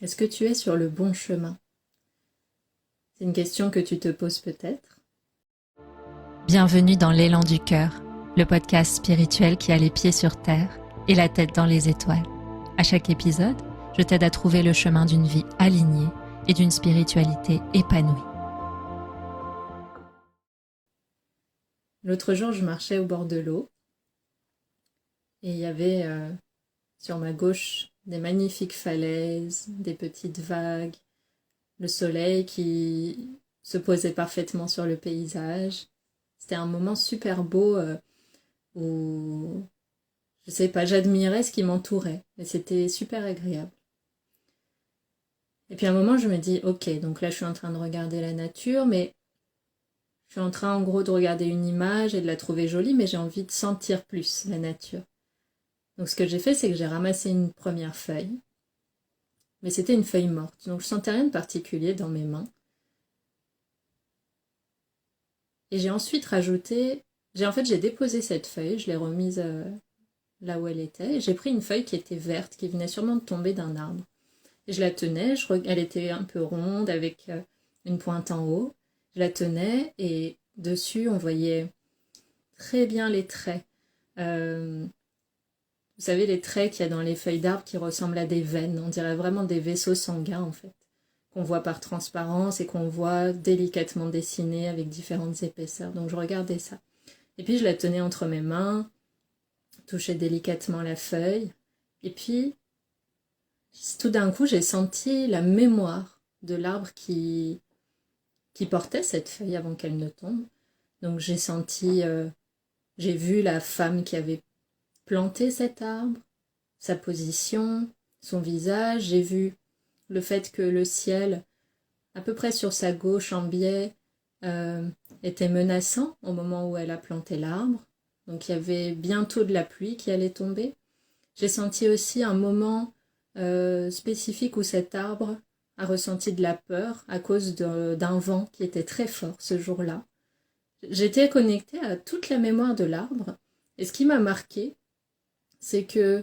Est-ce que tu es sur le bon chemin? C'est une question que tu te poses peut-être. Bienvenue dans l'élan du cœur, le podcast spirituel qui a les pieds sur terre et la tête dans les étoiles. À chaque épisode, je t'aide à trouver le chemin d'une vie alignée et d'une spiritualité épanouie. L'autre jour, je marchais au bord de l'eau et il y avait sur ma gauche des magnifiques falaises, des petites vagues, le soleil qui se posait parfaitement sur le paysage. C'était un moment super beau où, je sais pas, j'admirais ce qui m'entourait et c'était super agréable. Et puis à un moment, je me dis, ok, donc là, je suis en train de regarder la nature, mais je suis en train en gros de regarder une image et de la trouver jolie, mais j'ai envie de sentir plus la nature. Donc ce que j'ai fait, c'est que j'ai ramassé une première feuille, mais c'était une feuille morte, donc je sentais rien de particulier dans mes mains. Et j'ai ensuite rajouté, j'ai déposé cette feuille, je l'ai remise là où elle était, et j'ai pris une feuille qui était verte, qui venait sûrement de tomber d'un arbre. Et je la tenais, elle était un peu ronde avec une pointe en haut. Je la tenais et dessus on voyait très bien les traits. Euh, Vous savez, les traits qu'il y a dans les feuilles d'arbre qui ressemblent à des veines, on dirait vraiment des vaisseaux sanguins en fait, qu'on voit par transparence et qu'on voit délicatement dessinés avec différentes épaisseurs. Donc je regardais ça. Et puis je la tenais entre mes mains, touchais délicatement la feuille, et puis tout d'un coup j'ai senti la mémoire de l'arbre qui portait cette feuille avant qu'elle ne tombe. Donc j'ai vu la femme qui avait planté cet arbre, sa position, son visage, j'ai vu le fait que le ciel, à peu près sur sa gauche en biais, euh, était menaçant au moment où elle a planté l'arbre. Donc il y avait bientôt de la pluie qui allait tomber. J'ai senti aussi un moment spécifique où cet arbre a ressenti de la peur à cause d'un vent qui était très fort ce jour-là. J'étais connectée à toute la mémoire de l'arbre et ce qui m'a marqué, c'est que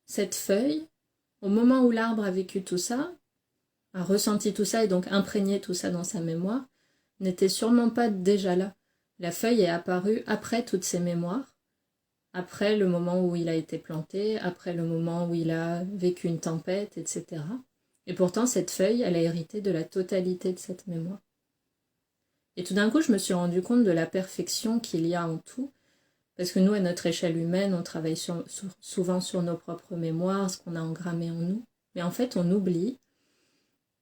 cette feuille, au moment où l'arbre a vécu tout ça, a ressenti tout ça et donc imprégné tout ça dans sa mémoire, n'était sûrement pas déjà là. La feuille est apparue après toutes ces mémoires, après le moment où il a été planté, après le moment où il a vécu une tempête, etc. Et pourtant, cette feuille, elle a hérité de la totalité de cette mémoire. Et tout d'un coup, je me suis rendu compte de la perfection qu'il y a en tout, parce que nous, à notre échelle humaine, on travaille souvent sur nos propres mémoires, ce qu'on a engrammé en nous. Mais en fait, on oublie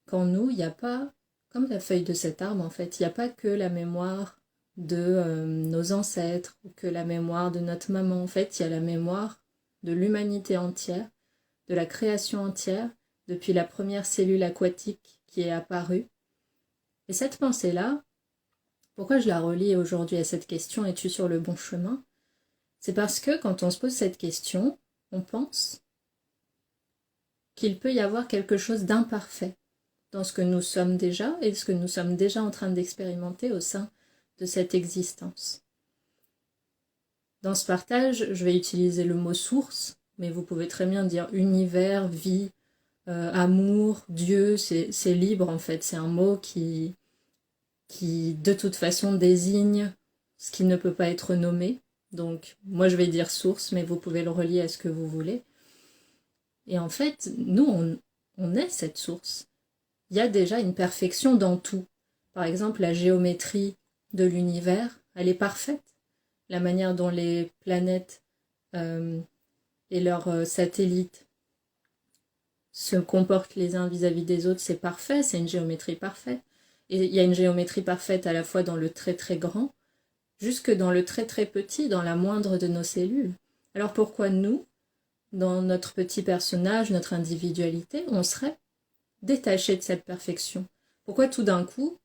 qu'en nous, il n'y a pas, comme la feuille de cet arbre, en fait, il n'y a pas que la mémoire de nos ancêtres, ou que la mémoire de notre maman. En fait, il y a la mémoire de l'humanité entière, de la création entière, depuis la première cellule aquatique qui est apparue. Et cette pensée-là, pourquoi je la relie aujourd'hui à cette question, es-tu sur le bon chemin? C'est parce que quand on se pose cette question, on pense qu'il peut y avoir quelque chose d'imparfait dans ce que nous sommes déjà et ce que nous sommes déjà en train d'expérimenter au sein de cette existence. Dans ce partage, je vais utiliser le mot source, mais vous pouvez très bien dire univers, vie, amour, Dieu, c'est libre en fait, c'est un mot qui de toute façon désigne ce qui ne peut pas être nommé. Donc moi je vais dire source, mais vous pouvez le relier à ce que vous voulez. Et en fait, nous, on est cette source. Il y a déjà une perfection dans tout. Par exemple, la géométrie de l'univers, elle est parfaite. La manière dont les planètes et leurs satellites se comportent les uns vis-à-vis des autres, c'est parfait, c'est une géométrie parfaite. Et il y a une géométrie parfaite à la fois dans le très très grand, jusque dans le très très petit, dans la moindre de nos cellules. Alors pourquoi nous, dans notre petit personnage, notre individualité, on serait détaché de cette perfection? Pourquoi tout d'un coup,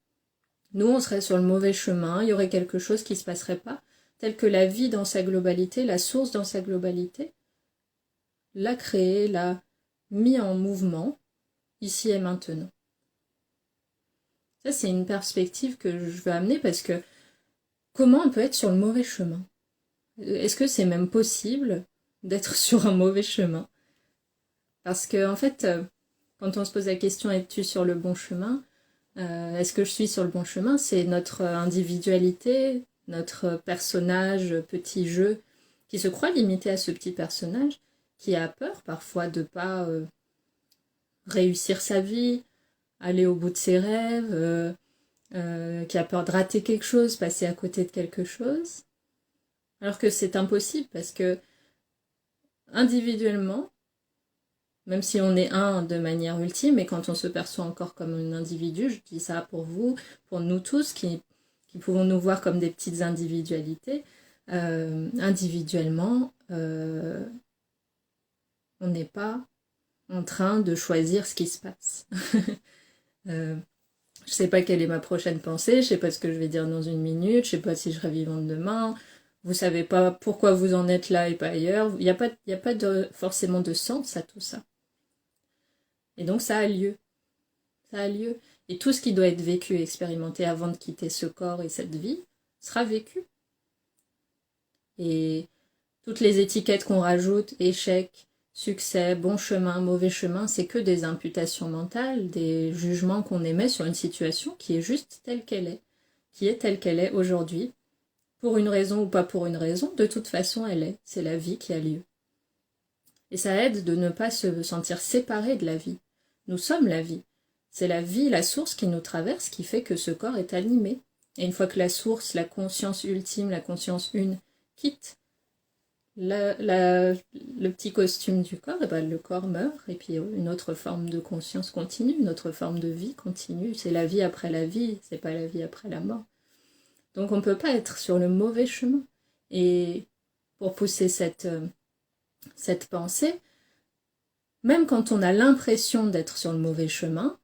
nous, on serait sur le mauvais chemin, il y aurait quelque chose qui ne se passerait pas, tel que la vie dans sa globalité, la source dans sa globalité, l'a créé, l'a mis en mouvement, ici et maintenant. Ça, c'est une perspective que je veux amener parce que comment on peut être sur le mauvais chemin? Est-ce que c'est même possible d'être sur un mauvais chemin? Parce que, en fait, Quand on se pose la question, es-tu sur le bon chemin? Est-ce que je suis sur le bon chemin? C'est notre individualité, notre personnage, petit jeu, qui se croit limité à ce petit personnage, qui a peur parfois de pas réussir sa vie, aller au bout de ses rêves, qui a peur de rater quelque chose, passer à côté de quelque chose. Alors que c'est impossible parce que individuellement, même si on est un de manière ultime, et quand on se perçoit encore comme un individu, je dis ça pour vous, pour nous tous qui pouvons nous voir comme des petites individualités, individuellement, on n'est pas en train de choisir ce qui se passe. Je sais pas quelle est ma prochaine pensée, je sais pas ce que je vais dire dans une minute, je sais pas si je serai vivante demain, vous savez pas pourquoi vous en êtes là et pas ailleurs, il n'y a pas forcément de sens à tout ça. Et donc ça a lieu. Ça a lieu. Et tout ce qui doit être vécu et expérimenté avant de quitter ce corps et cette vie sera vécu. Et toutes les étiquettes qu'on rajoute, échec, succès, bon chemin, mauvais chemin, c'est que des imputations mentales, des jugements qu'on émet sur une situation qui est juste telle qu'elle est, qui est telle qu'elle est aujourd'hui, pour une raison ou pas pour une raison, de toute façon elle est, c'est la vie qui a lieu. Et ça aide de ne pas se sentir séparé de la vie. Nous sommes la vie. C'est la vie, la source qui nous traverse, qui fait que ce corps est animé. Et une fois que la source, la conscience ultime, la conscience une, quitte le petit costume du corps, et ben le corps meurt, et puis une autre forme de conscience continue, une autre forme de vie continue. C'est la vie après la vie, c'est pas la vie après la mort. Donc on ne peut pas être sur le mauvais chemin. Et pour pousser cette pensée, même quand on a l'impression d'être sur le mauvais chemin,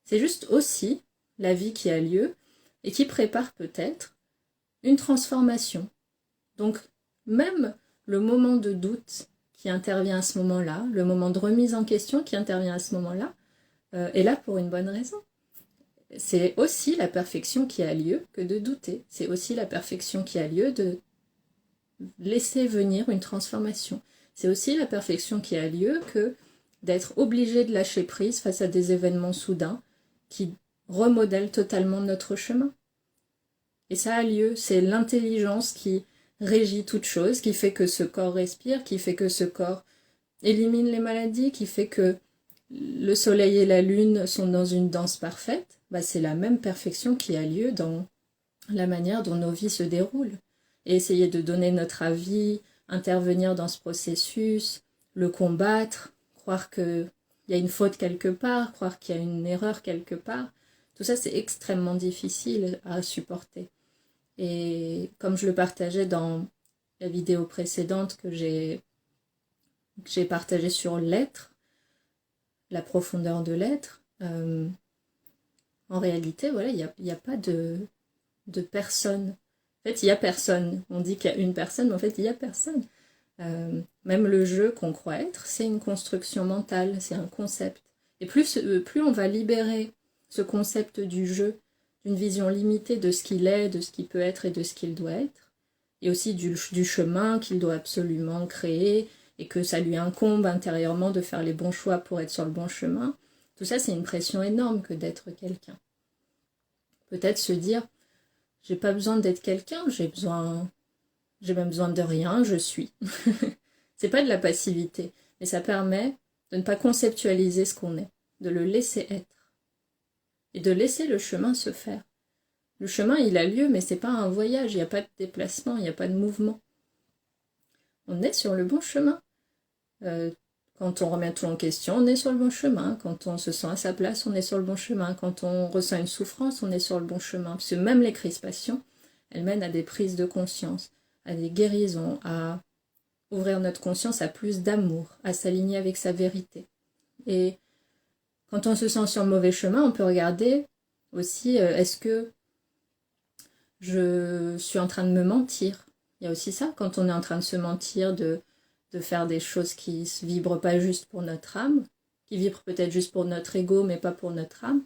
c'est juste aussi la vie qui a lieu et qui prépare peut-être une transformation. Donc même le moment de doute qui intervient à ce moment-là, le moment de remise en question qui intervient à ce moment-là, est là pour une bonne raison. C'est aussi la perfection qui a lieu que de douter. C'est aussi la perfection qui a lieu de laisser venir une transformation. C'est aussi la perfection qui a lieu que d'être obligé de lâcher prise face à des événements soudains qui remodèlent totalement notre chemin. Et ça a lieu, c'est l'intelligence qui régit toute chose, qui fait que ce corps respire, qui fait que ce corps élimine les maladies, qui fait que le soleil et la lune sont dans une danse parfaite. Bah, c'est la même perfection qui a lieu dans la manière dont nos vies se déroulent. Et essayer de donner notre avis, intervenir dans ce processus, le combattre, croire qu'il y a une faute quelque part, croire qu'il y a une erreur quelque part, tout ça c'est extrêmement difficile à supporter. Et comme je le partageais dans la vidéo précédente que j'ai partagée sur l'être, la profondeur de l'être, en réalité, voilà, il n'y a pas de personne. En fait, il n'y a personne. On dit qu'il y a une personne, mais en fait, il n'y a personne. Même le jeu qu'on croit être, c'est une construction mentale, c'est un concept. Et plus on va libérer ce concept du jeu, d'une vision limitée de ce qu'il est, de ce qu'il peut être et de ce qu'il doit être, et aussi du chemin qu'il doit absolument créer, et que ça lui incombe intérieurement de faire les bons choix pour être sur le bon chemin, tout ça, c'est une pression énorme que d'être quelqu'un. Peut-être se dire, j'ai pas besoin d'être quelqu'un, j'ai même besoin de rien, je suis. C'est pas de la passivité, mais ça permet de ne pas conceptualiser ce qu'on est, de le laisser être, et de laisser le chemin se faire. Le chemin, il a lieu, mais c'est pas un voyage, il n'y a pas de déplacement, il n'y a pas de mouvement. On est sur le bon chemin. Quand on remet tout en question, on est sur le bon chemin. Quand on se sent à sa place, on est sur le bon chemin. Quand on ressent une souffrance, on est sur le bon chemin. Parce que même les crispations, elles mènent à des prises de conscience, à des guérisons, à ouvrir notre conscience à plus d'amour, à s'aligner avec sa vérité. Et quand on se sent sur le mauvais chemin, on peut regarder aussi, est-ce que je suis en train de me mentir? Il y a aussi ça, quand on est en train de se mentir, de faire des choses qui ne vibrent pas juste pour notre âme, qui vibrent peut-être juste pour notre ego, mais pas pour notre âme,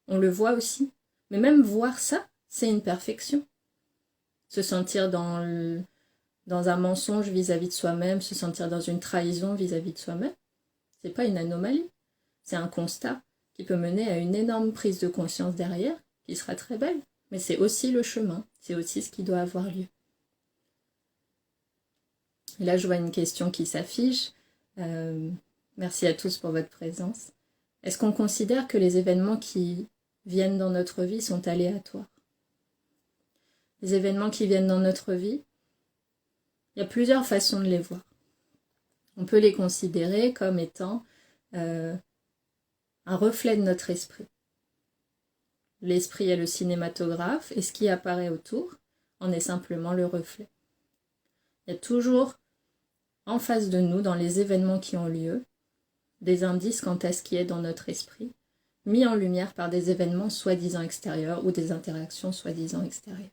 on le voit aussi. Mais même voir ça, c'est une perfection. Se sentir dans un mensonge vis-à-vis de soi-même, se sentir dans une trahison vis-à-vis de soi-même, c'est pas une anomalie. c'est un constat qui peut mener à une énorme prise de conscience derrière, qui sera très belle, mais c'est aussi le chemin, c'est aussi ce qui doit avoir lieu. Et là, je vois une question qui s'affiche. Merci à tous pour votre présence. Est-ce qu'on considère que les événements qui viennent dans notre vie sont aléatoires? Les événements qui viennent dans notre vie, il y a plusieurs façons de les voir. On peut les considérer comme étant un reflet de notre esprit. L'esprit est le cinématographe et ce qui apparaît autour en est simplement le reflet. Il y a toujours en face de nous, dans les événements qui ont lieu, des indices quant à ce qui est dans notre esprit, mis en lumière par des événements soi-disant extérieurs ou des interactions soi-disant extérieures.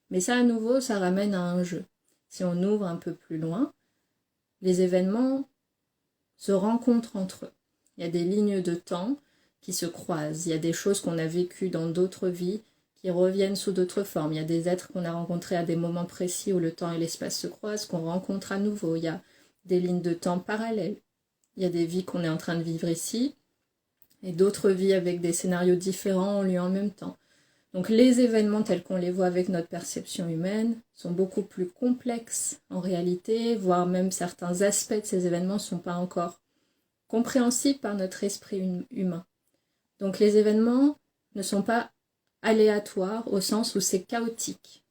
Mais ça, à nouveau, ça ramène à un jeu. Si on ouvre un peu plus loin, les événements se rencontrent entre eux. Il y a des lignes de temps qui se croisent. Il y a des choses qu'on a vécues dans d'autres vies qui reviennent sous d'autres formes. Il y a des êtres qu'on a rencontrés à des moments précis où le temps et l'espace se croisent, qu'on rencontre à nouveau. Il y a des lignes de temps parallèles. Il y a des vies qu'on est en train de vivre ici et d'autres vies avec des scénarios différents ont lieu en même temps. Donc les événements tels qu'on les voit avec notre perception humaine sont beaucoup plus complexes en réalité, voire même certains aspects de ces événements ne sont pas encore compréhensibles par notre esprit humain. Donc les événements ne sont pas aléatoires au sens où c'est chaotique.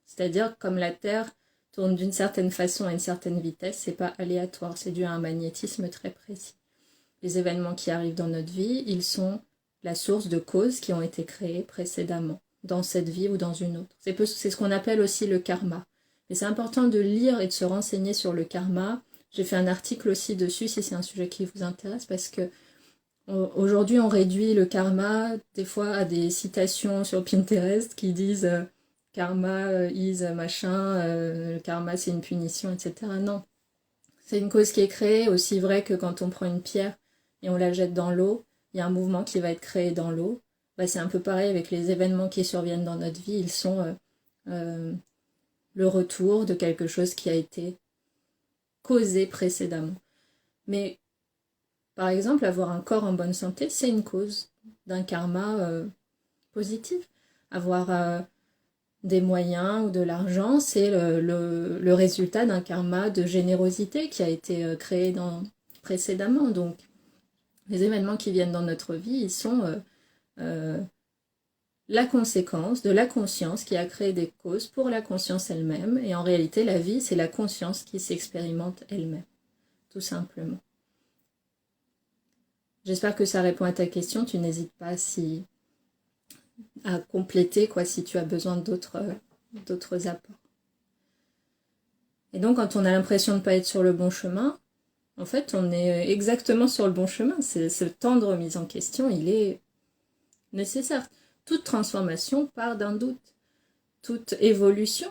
C'est-à-dire comme la Terre tourne d'une certaine façon à une certaine vitesse, c'est pas aléatoire, c'est dû à un magnétisme très précis. Les événements qui arrivent dans notre vie, ils sont la source de causes qui ont été créées précédemment, dans cette vie ou dans une autre. C'est ce qu'on appelle aussi le karma. Mais c'est important de lire et de se renseigner sur le karma. J'ai fait un article aussi dessus si c'est un sujet qui vous intéresse, parce que aujourd'hui on réduit le karma des fois à des citations sur Pinterest qui disent karma is machin, le karma c'est une punition, etc. Non. C'est une cause qui est créée, aussi vrai que quand on prend une pierre et on la jette dans l'eau, il y a un mouvement qui va être créé dans l'eau. C'est un peu pareil avec les événements qui surviennent dans notre vie, ils sont le retour de quelque chose qui a été causé précédemment. Mais par exemple, avoir un corps en bonne santé, c'est une cause d'un karma positif. Avoir des moyens ou de l'argent, c'est le résultat d'un karma de générosité qui a été créé précédemment. Donc, les événements qui viennent dans notre vie, ils sont la conséquence de la conscience qui a créé des causes pour la conscience elle-même. Et en réalité, la vie, c'est la conscience qui s'expérimente elle-même, tout simplement. J'espère que ça répond à ta question. Tu n'hésites pas à compléter si tu as besoin d'autres apports. Et donc, quand on a l'impression de ne pas être sur le bon chemin, en fait, on est exactement sur le bon chemin. Ce temps de remise en question, il est nécessaire. Toute transformation part d'un doute. Toute évolution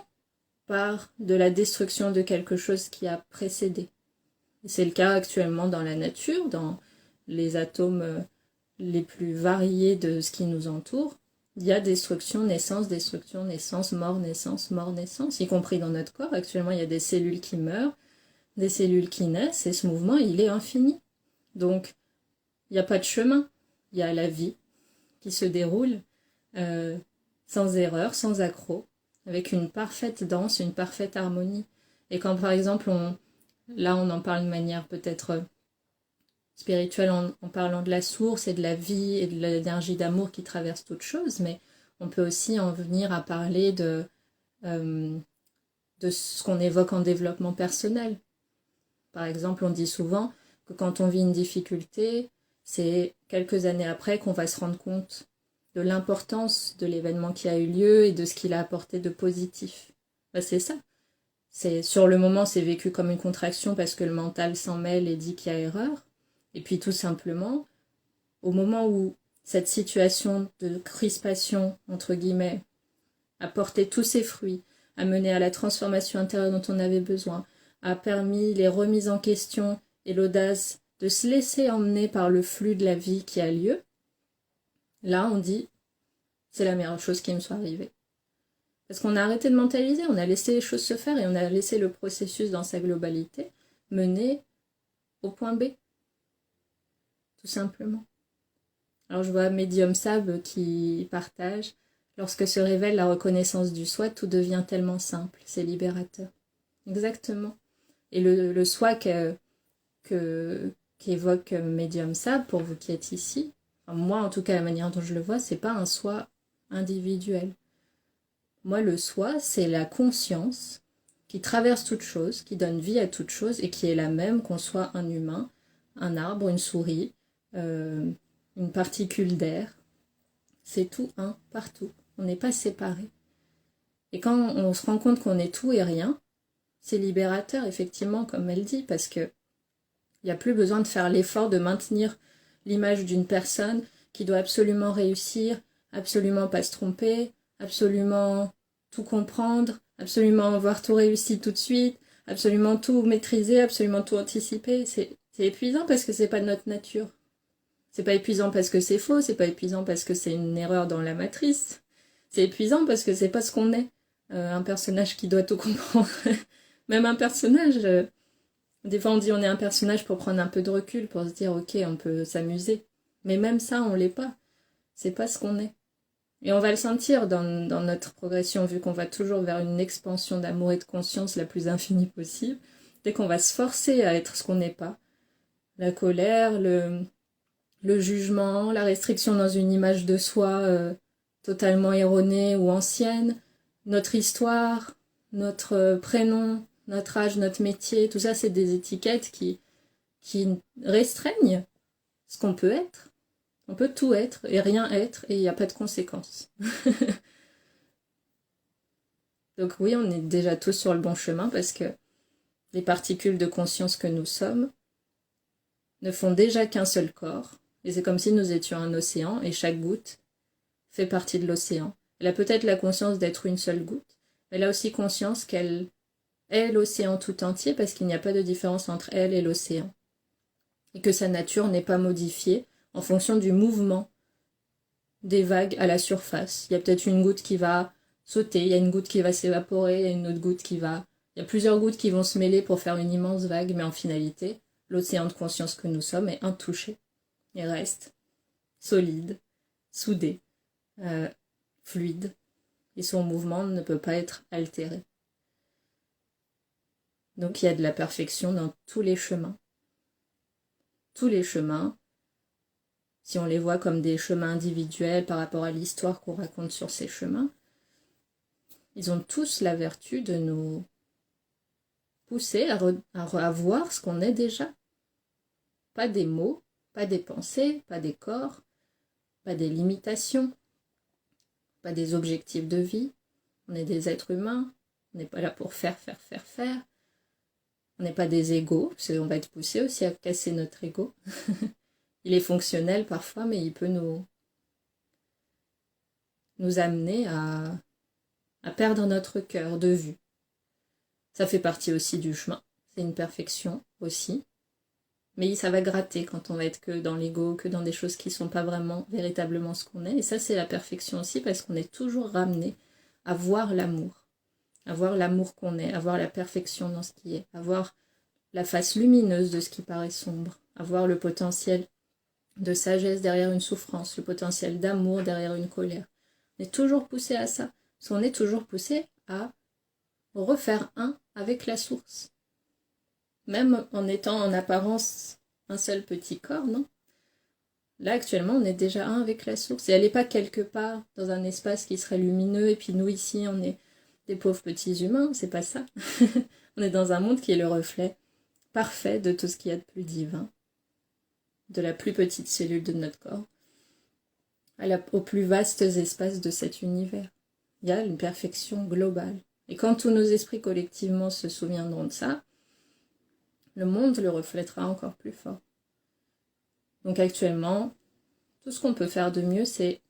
part de la destruction de quelque chose qui a précédé. Et c'est le cas actuellement dans la nature, dans les atomes les plus variés de ce qui nous entoure. Il y a destruction, naissance, mort, naissance, y compris dans notre corps. Actuellement, il y a des cellules qui meurent, des cellules qui naissent, et ce mouvement, il est infini. Donc, il n'y a pas de chemin. Il y a la vie qui se déroule sans erreur, sans accroc, avec une parfaite danse, une parfaite harmonie. Et quand, par exemple, on en parle de manière peut-être spirituelle en parlant de la source et de la vie et de l'énergie d'amour qui traverse toute chose, mais on peut aussi en venir à parler de ce qu'on évoque en développement personnel. Par exemple, on dit souvent que quand on vit une difficulté, c'est quelques années après qu'on va se rendre compte de l'importance de l'événement qui a eu lieu et de ce qu'il a apporté de positif. C'est ça. Sur le moment, c'est vécu comme une contraction parce que le mental s'en mêle et dit qu'il y a erreur. Et puis tout simplement, au moment où cette situation de crispation, entre guillemets, a porté tous ses fruits, a mené à la transformation intérieure dont on avait besoin, a permis les remises en question et l'audace de se laisser emmener par le flux de la vie qui a lieu, là on dit, c'est la meilleure chose qui me soit arrivée. Parce qu'on a arrêté de mentaliser, on a laissé les choses se faire et on a laissé le processus dans sa globalité mener au point B. tout simplement. Alors je vois Medium Sab qui partage: lorsque se révèle la reconnaissance du soi, tout devient tellement simple, c'est libérateur. Exactement. Et le soi qu'évoque Medium Sab, pour vous qui êtes ici, enfin, moi en tout cas la manière dont je le vois, c'est pas un soi individuel. Moi le soi, c'est la conscience qui traverse toute chose, qui donne vie à toute chose et qui est la même qu'on soit un humain, un arbre, une souris, une particule d'air. C'est tout un, partout. On n'est pas séparés. Et quand on se rend compte qu'on est tout et rien, c'est libérateur, effectivement, comme elle dit, parce que il n'y a plus besoin de faire l'effort de maintenir l'image d'une personne qui doit absolument réussir, absolument pas se tromper, absolument tout comprendre, absolument avoir tout réussi tout de suite, absolument tout maîtriser, absolument tout anticiper. C'est épuisant parce que c'est pas notre nature. C'est pas épuisant parce que c'est faux, c'est pas épuisant parce que c'est une erreur dans la matrice. C'est épuisant parce que c'est pas ce qu'on est. Un personnage qui doit tout comprendre. Même un personnage, des fois on dit on est un personnage pour prendre un peu de recul, pour se dire ok, on peut s'amuser. Mais même ça, on l'est pas. C'est pas ce qu'on est. Et on va le sentir dans notre progression, vu qu'on va toujours vers une expansion d'amour et de conscience la plus infinie possible. Dès qu'on va se forcer à être ce qu'on n'est pas, la colère, le jugement, la restriction dans une image de soi totalement erronée ou ancienne, notre histoire, notre prénom, notre âge, notre métier, tout ça c'est des étiquettes qui restreignent ce qu'on peut être. On peut tout être et rien être et il n'y a pas de conséquences. Donc oui, on est déjà tous sur le bon chemin parce que les particules de conscience que nous sommes ne font déjà qu'un seul corps. Et c'est comme si nous étions un océan et chaque goutte fait partie de l'océan. Elle a peut-être la conscience d'être une seule goutte, mais elle a aussi conscience qu'elle est l'océan tout entier parce qu'il n'y a pas de différence entre elle et l'océan. Et que sa nature n'est pas modifiée en fonction du mouvement des vagues à la surface. Il y a peut-être une goutte qui va sauter, il y a une goutte qui va s'évaporer, il y a une autre goutte qui va... Il y a plusieurs gouttes qui vont se mêler pour faire une immense vague, mais en finalité, l'océan de conscience que nous sommes est intouché. Il reste solide, soudé, fluide, et son mouvement ne peut pas être altéré. Donc il y a de la perfection dans tous les chemins. Tous les chemins, si on les voit comme des chemins individuels par rapport à l'histoire qu'on raconte sur ces chemins, ils ont tous la vertu de nous pousser à voir ce qu'on est déjà. Pas des mots, pas des pensées, pas des corps, pas des limitations, pas des objectifs de vie. On est des êtres humains, on n'est pas là pour faire. On n'est pas des égos, parce qu'on va être poussé aussi à casser notre ego. Il est fonctionnel parfois, mais il peut nous amener à perdre notre cœur de vue. Ça fait partie aussi du chemin, c'est une perfection aussi. Mais ça va gratter quand on va être que dans l'ego, que dans des choses qui ne sont pas vraiment, véritablement ce qu'on est. Et ça, c'est la perfection aussi, parce qu'on est toujours ramené à voir l'amour qu'on est, à voir la perfection dans ce qui est, à voir la face lumineuse de ce qui paraît sombre, à voir le potentiel de sagesse derrière une souffrance, le potentiel d'amour derrière une colère. On est toujours poussé à ça, parce qu'on est toujours poussé à refaire un avec la source. Même en étant en apparence un seul petit corps, non? Là, actuellement, on est déjà un avec la source. Et elle n'est pas quelque part dans un espace qui serait lumineux, et puis nous, ici, on est des pauvres petits humains, c'est pas ça. On est dans un monde qui est le reflet parfait de tout ce qu'il y a de plus divin, de la plus petite cellule de notre corps, aux plus vastes espaces de cet univers. Il y a une perfection globale. Et quand tous nos esprits collectivement se souviendront de ça, le monde le reflètera encore plus fort. Donc actuellement, tout ce qu'on peut faire de mieux, c'est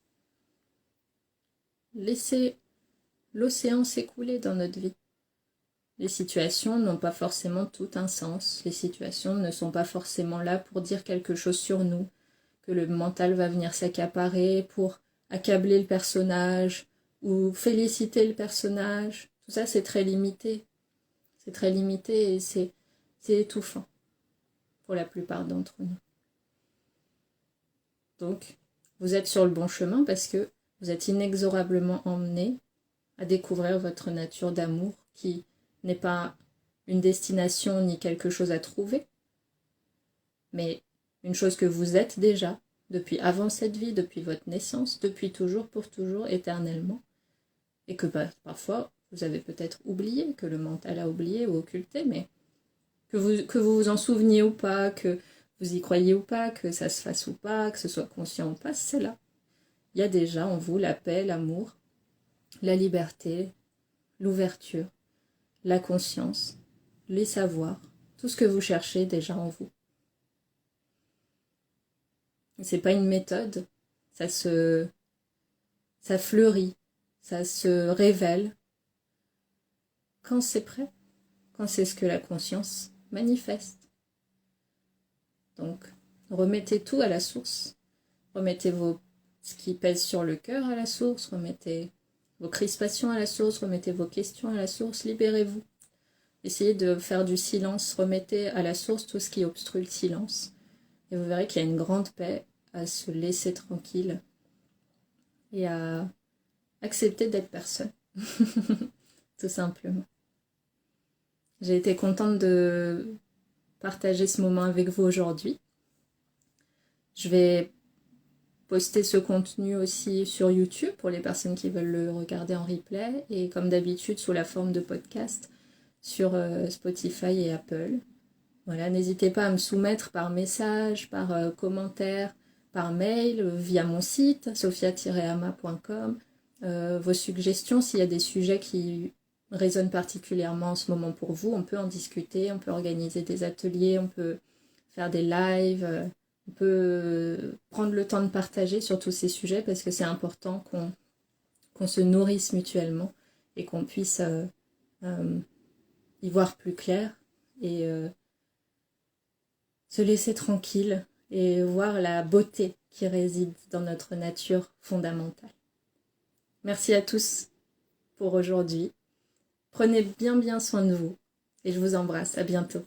laisser l'océan s'écouler dans notre vie. Les situations n'ont pas forcément tout un sens. Les situations ne sont pas forcément là pour dire quelque chose sur nous, que le mental va venir s'accaparer pour accabler le personnage ou féliciter le personnage. Tout ça, c'est très limité. C'est très limité et c'est étouffant pour la plupart d'entre nous. Donc, vous êtes sur le bon chemin parce que vous êtes inexorablement emmené à découvrir votre nature d'amour qui n'est pas une destination ni quelque chose à trouver, mais une chose que vous êtes déjà depuis avant cette vie, depuis votre naissance, depuis toujours, pour toujours, éternellement, et que parfois vous avez peut-être oublié, que le mental a oublié ou occulté, mais que vous vous en souveniez ou pas, que vous y croyez ou pas, que ça se fasse ou pas, que ce soit conscient ou pas, c'est là. Il y a déjà en vous la paix, l'amour, la liberté, l'ouverture, la conscience, les savoirs, tout ce que vous cherchez déjà en vous. C'est pas une méthode, ça fleurit, ça se révèle quand c'est prêt, quand c'est ce que la conscience manifeste. Donc, remettez tout à la source, remettez ce qui pèse sur le cœur à la source, remettez vos crispations à la source, remettez vos questions à la source, libérez-vous. Essayez de faire du silence, remettez à la source tout ce qui obstrue le silence. Et vous verrez qu'il y a une grande paix à se laisser tranquille et à accepter d'être personne. Tout simplement. J'ai été contente de partager ce moment avec vous aujourd'hui. Je vais poster ce contenu aussi sur YouTube pour les personnes qui veulent le regarder en replay et comme d'habitude sous la forme de podcast sur Spotify et Apple. Voilà, n'hésitez pas à me soumettre par message, par commentaire, par mail, via mon site sophia-ama.com, vos suggestions, s'il y a des sujets qui résonnent particulièrement en ce moment pour vous, on peut en discuter, on peut organiser des ateliers, on peut faire des lives, on peut prendre le temps de partager sur tous ces sujets parce que c'est important qu'on se nourrisse mutuellement et qu'on puisse y voir plus clair et se laisser tranquille et voir la beauté qui réside dans notre nature fondamentale. Merci à tous pour aujourd'hui. Prenez bien soin de vous et je vous embrasse. À bientôt.